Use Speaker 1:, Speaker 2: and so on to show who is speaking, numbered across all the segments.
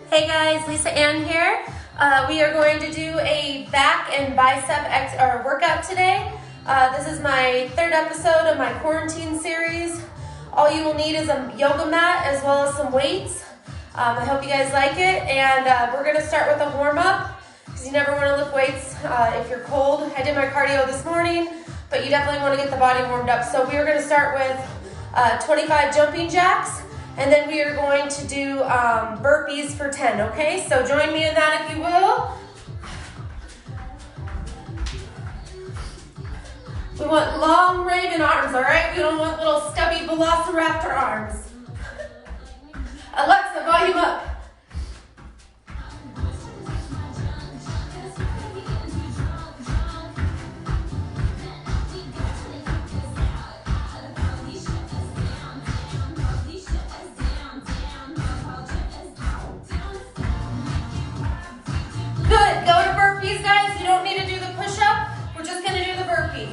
Speaker 1: Hey guys, Lisa Ann here. We are going to do a back and bicep workout today. This is my third episode of my quarantine series. All you will need is a yoga mat as well as some weights. I hope you guys like it, and we're going to start with a warm-up because you never want to lift weights if you're cold. I did my cardio this morning, but you definitely want to get the body warmed up. So we are going to start with 25 jumping jacks. And then we are going to do burpees for 10, okay? So join me in that if you will. We want long raven arms, all right? We don't want little stubby velociraptor arms. Alexa, volume up. Good, go to burpees, guys. You don't need to do the push-up. We're just gonna do the burpee.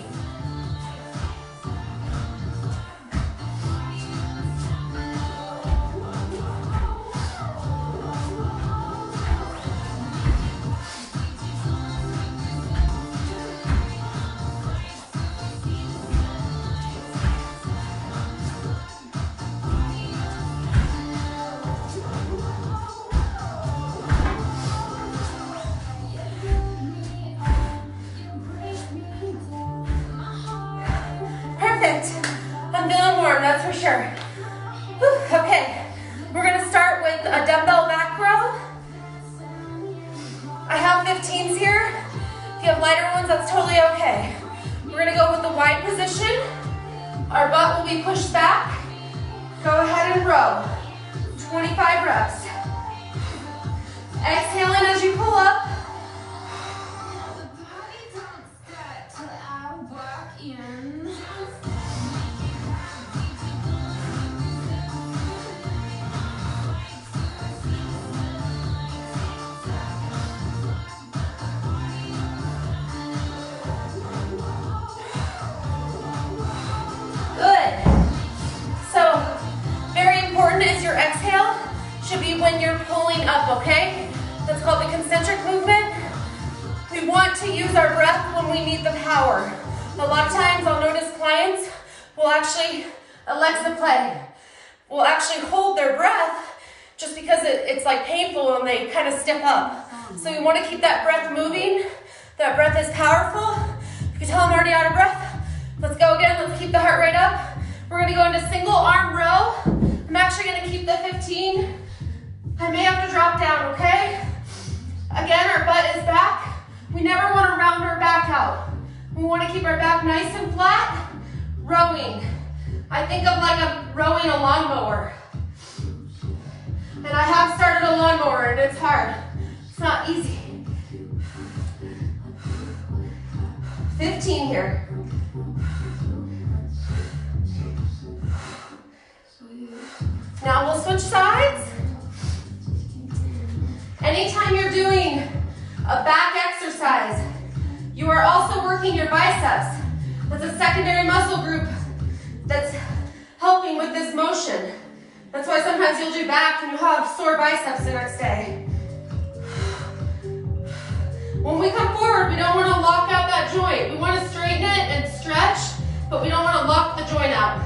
Speaker 1: I'm feeling warm, that's for sure. Whew, okay, we're gonna start with a dumbbell back row. I have 15s here. If you have lighter ones, that's totally okay. We're gonna go with the wide position. Our butt will be pushed back. Go ahead and row. 25 reps. Exhaling as you pull up. Is your exhale should be when you're pulling up, okay? That's called the concentric movement. We want to use our breath when we need the power. A lot of times I'll notice clients will actually, Alexa play, will actually hold their breath just because it's like painful and they kind of stiff up. So we want to keep that breath moving. That breath is powerful. You can tell I'm already out of breath. Let's go again, let's keep the heart rate up. We're gonna go into single arm row. I'm actually gonna keep the 15. I may have to drop down, okay? Again, our butt is back. We never wanna round our back out. We wanna keep our back nice and flat. Rowing. I think of like rowing a lawnmower. And I have started a lawnmower and it's hard. It's not easy. 15 here. Now we'll switch sides. Anytime you're doing a back exercise, you are also working your biceps. That's a secondary muscle group that's helping with this motion. That's why sometimes you'll do back and you'll have sore biceps the next day. When we come forward, we don't want to lock out that joint. We want to straighten it and stretch, but we don't want to lock the joint out.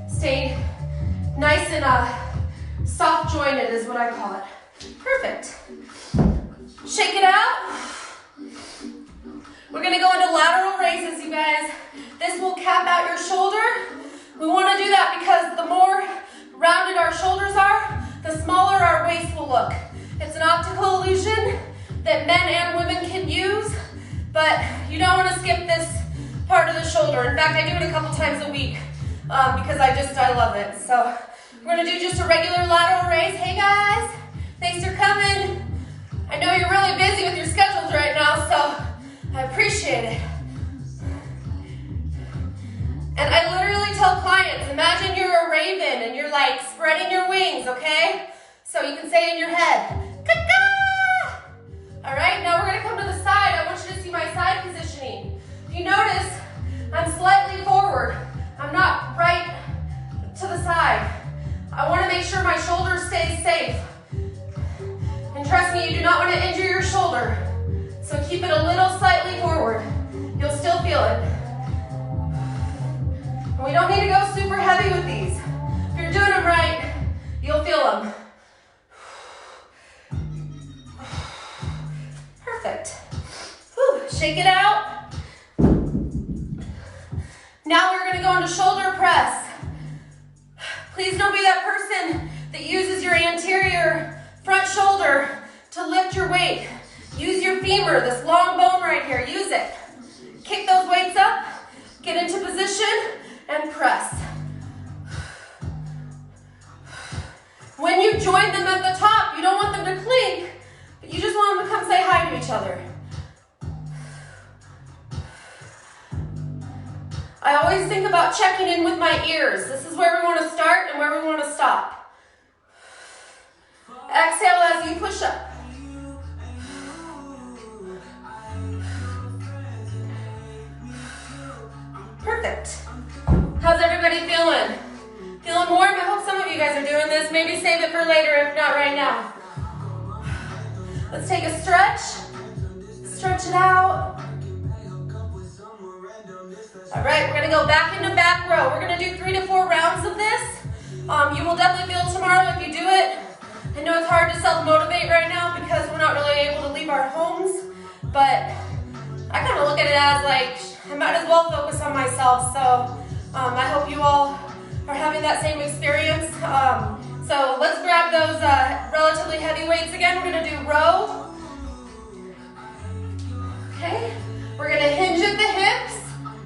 Speaker 1: Stay nice and soft jointed is what I call it. Perfect. Shake it out. We're gonna go into lateral raises, you guys. This will cap out your shoulder. We wanna do that because the more rounded our shoulders are, the smaller our waist will look. It's an optical illusion that men and women can use, but you don't wanna skip this part of the shoulder. In fact, I do it a couple times a week because I love it. So we're gonna do just a regular lateral raise. Hey guys, thanks for coming. I know you're really busy with your schedules right now, so I appreciate it. And I literally tell clients, imagine you're a raven and you're like spreading your wings, okay? So you can say in your head, "Caw-caw!" All right, now we're gonna come to the side. I want you to see my side positioning. If you notice, I'm slightly forward. I'm not right to the side. I wanna make sure my shoulders stay safe. me, you do not want to injure your shoulder. So keep it a little slightly forward. You'll still feel it. And we don't need to go super heavy with these. If you're doing them right, you'll feel them. Perfect. Whew. Shake it out. Now we're gonna go into shoulder press. Please don't be that person that uses your anterior front shoulder to lift your weight. Use your femur, this long bone right here, use it. Kick those weights up, get into position, and press. When you join them at the top, you don't want them to clink, but you just want them to come say hi to each other. I always think about checking in with my ears. This is where we want to start and where we want to stop. Exhale as you push up. Perfect. How's everybody feeling? Feeling warm? I hope some of you guys are doing this. Maybe save it for later, if not right now. Let's take a stretch. Stretch it out. All right, we're gonna go back into back row. We're gonna do 3 to 4 rounds of this. You will definitely feel tomorrow if you do it. I know it's hard to self-motivate right now because we're not really able to leave our homes, but I kind of look at it as like, I might as well focus on myself. So I hope you all are having that same experience. So let's grab those relatively heavy weights again. We're gonna do row. Okay, we're gonna hinge at the hips,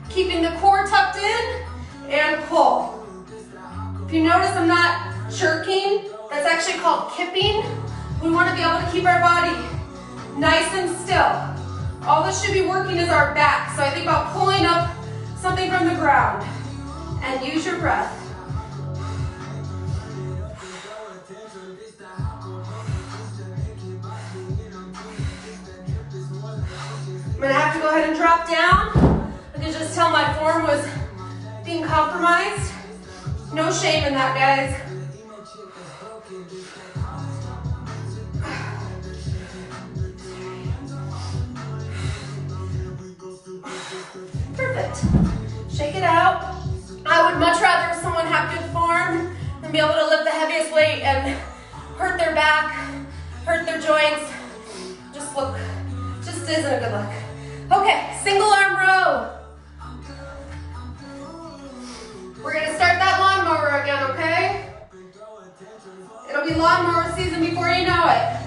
Speaker 1: keeping the core tucked in, and pull. If you notice I'm not jerking, that's actually called kipping. We want to be able to keep our body nice and still. All this should be working is our back. So I think about pulling up something from the ground and use your breath. I'm gonna have to go ahead and drop down. I can just tell my form was being compromised. No shame in that, guys. Perfect. Shake it out. I would much rather someone have good form than be able to lift the heaviest weight and hurt their back, hurt their joints. Just isn't a good look. Okay, single arm row. We're gonna start that lawnmower again, okay? It'll be lawnmower season before you know it.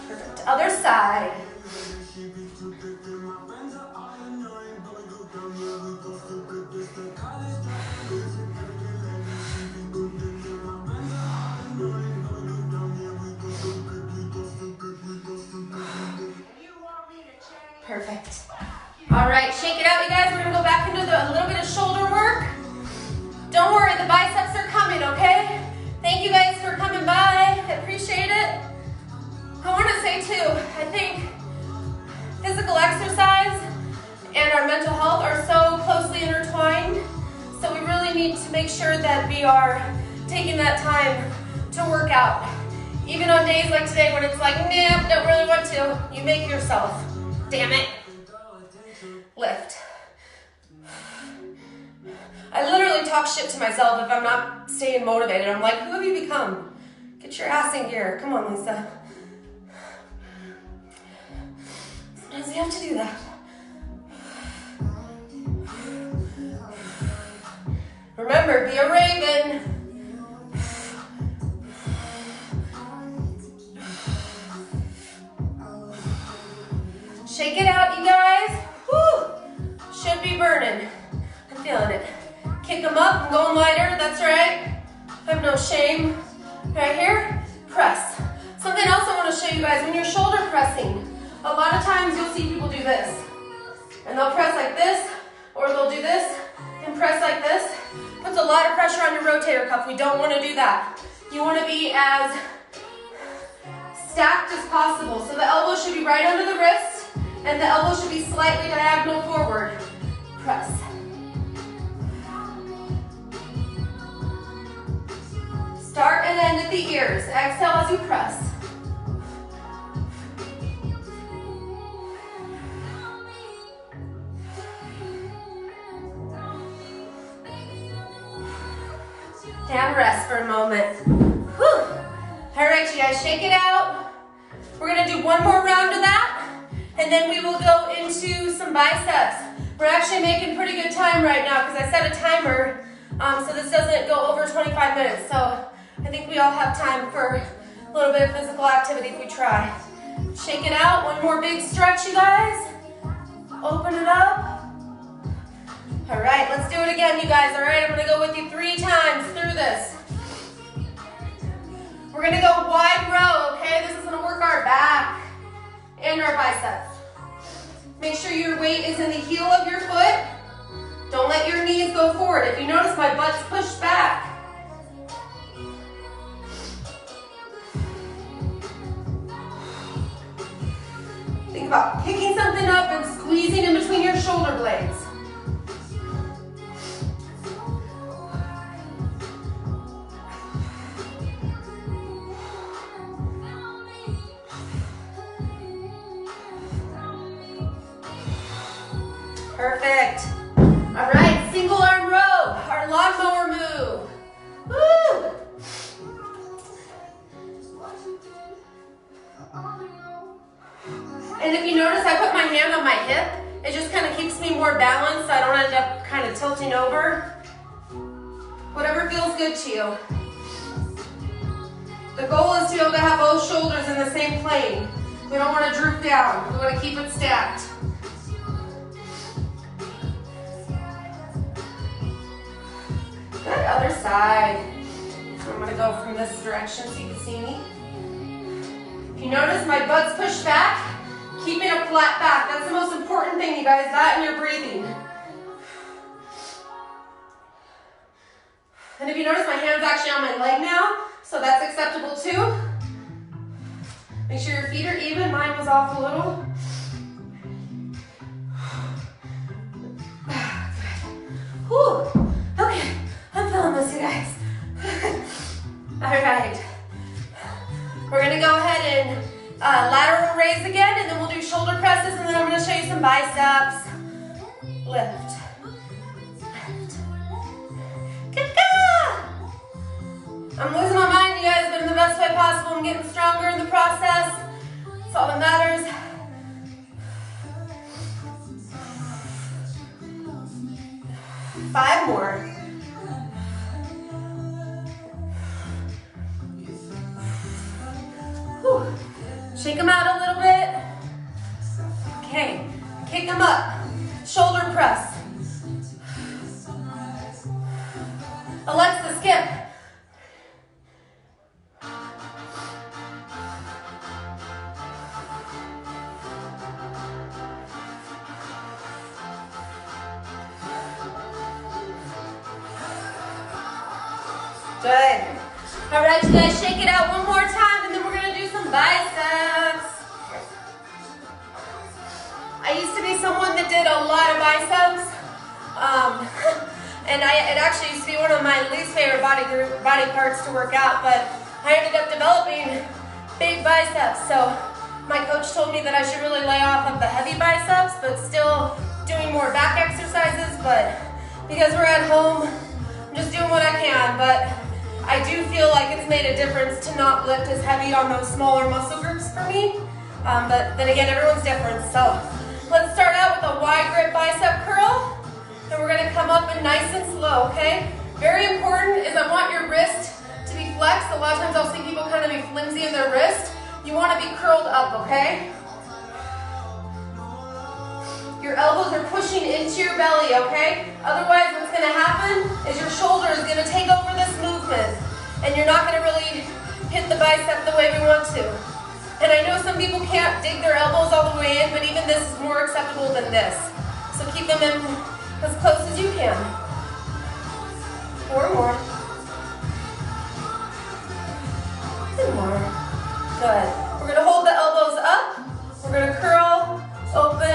Speaker 1: Perfect. Other side. Perfect. All right, shake it out, you guys. We're gonna go back into a little bit of shoulder work. Don't worry, the biceps are coming, okay? Thank you guys for coming by. I appreciate it. I want to say too, I think physical exercise and our mental health are so closely intertwined. So we really need to make sure that we are taking that time to work out. Even on days like today when it's like, nah, don't really want to, you make yourself. Damn it. Lift. I literally talk shit to myself if I'm not staying motivated. I'm like, who have you become? Get your ass in gear. Come on, Lisa. Sometimes you have to do that. Remember, be a raven. Shake it out, you guys. Woo! Should be burning. I'm feeling it. Kick them up. I'm going lighter. That's right. I have no shame. Right here. Press. Something else I want to show you guys. When you're shoulder pressing, a lot of times you'll see people do this. And they'll press like this, or they'll do this, and press like this. Puts a lot of pressure on your rotator cuff. We don't want to do that. You want to be as stacked as possible. So the elbow should be right under the wrist, and the elbow should be slightly diagonal forward. Press. Start and end at the ears. Exhale as you press. And rest for a moment. Whew. All right, you guys, shake it out. We're gonna do one more round of that, and then we will go into some biceps. We're actually making pretty good time right now because I set a timer, so this doesn't go over 25 minutes. So I think we all have time for a little bit of physical activity if we try. Shake it out, one more big stretch, you guys. Open it up. All right, let's do it again, you guys. All right, I'm gonna go with you 3 times through this. We're gonna go wide row, okay? This is gonna work our back and our biceps. Make sure your weight is in the heel of your foot. Don't let your knees go forward. If you notice, my butt's pushed back. Think about picking something up and squeezing in between your shoulder blades. Perfect. All right, single arm row, our lawnmower move. Woo! And if you notice, I put my hand on my hip. It just kind of keeps me more balanced so I don't end up kind of tilting over. Whatever feels good to you. The goal is to be able to have both shoulders in the same plane. We don't want to droop down. We want to keep it stacked. Good, other side. So I'm gonna go from this direction so you can see me. If you notice, my butt's pushed back, keeping a flat back. That's the most important thing, you guys, that and your breathing. And if you notice, my hand's actually on my leg now, so that's acceptable too. Make sure your feet are even. Mine was off a little. Whew. Okay. I'm feeling this, you guys. All right. We're gonna go ahead and lateral raise again, and then we'll do shoulder presses, and then I'm gonna show you some biceps. Lift. Lift. I'm losing my mind, you guys, but in the best way possible. I'm getting stronger in the process. That's all that matters. Five more. Whew. Shake them out a little bit. Okay, kick them up. Shoulder press. Alexa, skip. Good. All right, you guys, shake it out one more time, and then we're gonna do some biceps. I used to be someone that did a lot of biceps, and it actually used to be one of my least favorite body parts to work out, but I ended up developing big biceps. So my coach told me that I should really lay off of the heavy biceps, but still doing more back exercises. But because we're at home, I'm just doing what I can, but I do feel like it's made a difference to not lift as heavy on those smaller muscle groups for me. But then again, everyone's different. So let's start out with a wide grip bicep curl. And we're gonna come up and nice and slow, okay? Very important is I want your wrist to be flexed. A lot of times I'll see people kind of be flimsy in their wrist. You wanna be curled up, okay? Your elbows are pushing into your belly, okay? Otherwise, what's gonna happen is your shoulder is gonna take over this movement, and you're not gonna really hit the bicep the way we want to. And I know some people can't dig their elbows all the way in, but even this is more acceptable than this. So keep them in as close as you can. 4 more. 2 more. Good. We're gonna hold the elbows up. We're gonna curl, open,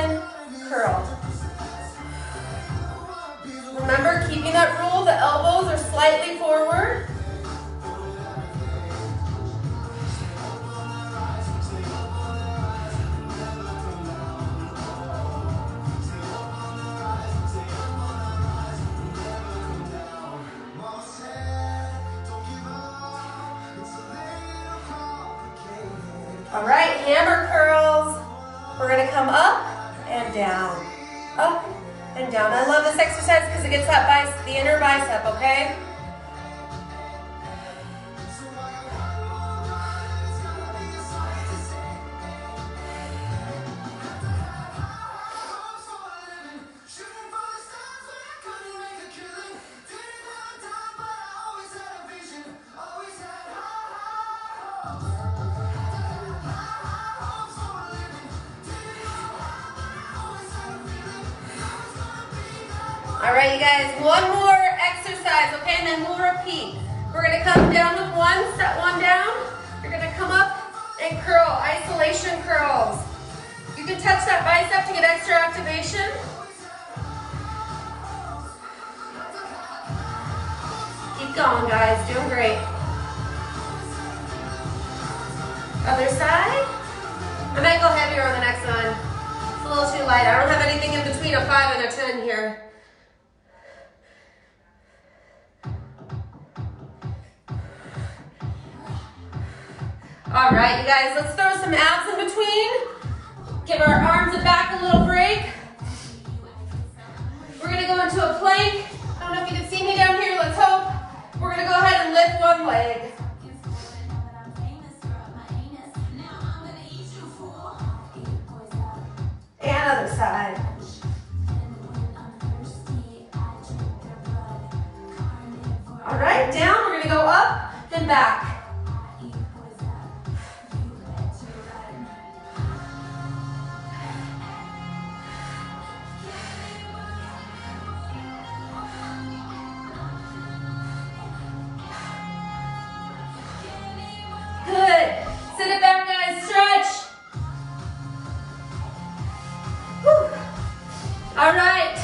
Speaker 1: hammer curls. We're gonna come up and down, up and down. I love this exercise because it gets that bicep, the inner bicep, okay? All right, you guys, one more exercise, okay, and then we'll repeat. We're gonna come down with one, set one down. You're gonna come up and curl, isolation curls. You can touch that bicep to get extra activation. Keep going, guys, doing great. Other side. I might go heavier on the next one. It's a little too light. I don't have anything in between a 5 and a 10 here. All right, you guys, let's throw some abs in between. Give our arms and back a little break. We're gonna go into a plank. I don't know if you can see me down here, let's hope. We're gonna go ahead and lift one leg. And other side. All right, down, we're gonna go up, then back. Good. Sit it back, guys. Stretch. Whew. All right.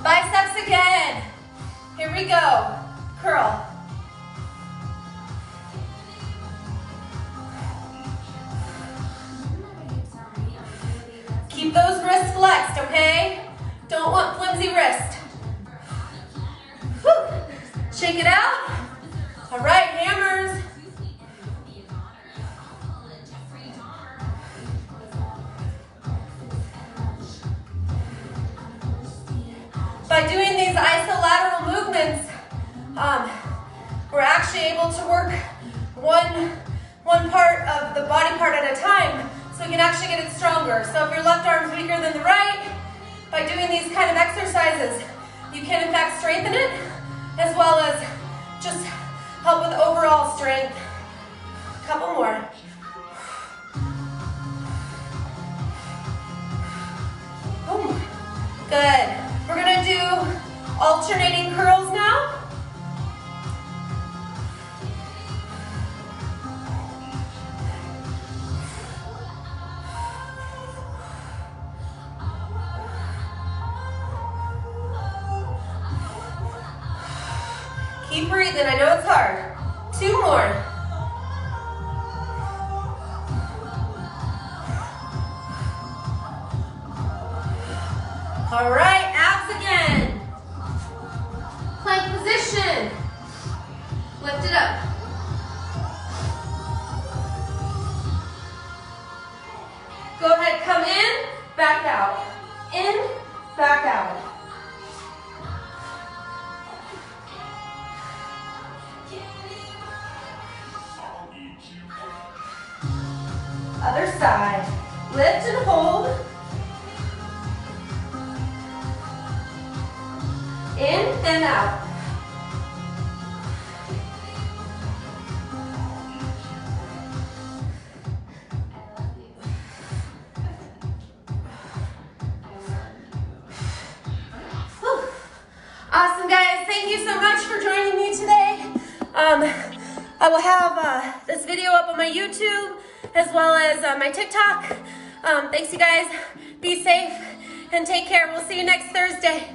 Speaker 1: Biceps again. Here we go. Curl. Keep those wrists flexed, okay? Don't want flimsy wrist. Whew. Shake it out. All right, hammers. By doing these isolateral movements, we're actually able to work one part of the body part at a time, so we can actually get it stronger. So if your left arm's weaker than the right, by doing these kind of exercises, you can in fact strengthen it, as well as just help with overall strength. A couple more. Boom. Good. We're gonna do alternating curls now. Keep breathing, I know it's hard. 2 more. All right, abs again. Plank position. Lift it up. Go ahead, come in, back out. In, back out. Other side. Lift and hold. In and out. Whew. Awesome, guys. Thank you so much for joining me today. I will have this video up on my YouTube as well as my TikTok. Thanks, you guys. Be safe and take care. We'll see you next Thursday.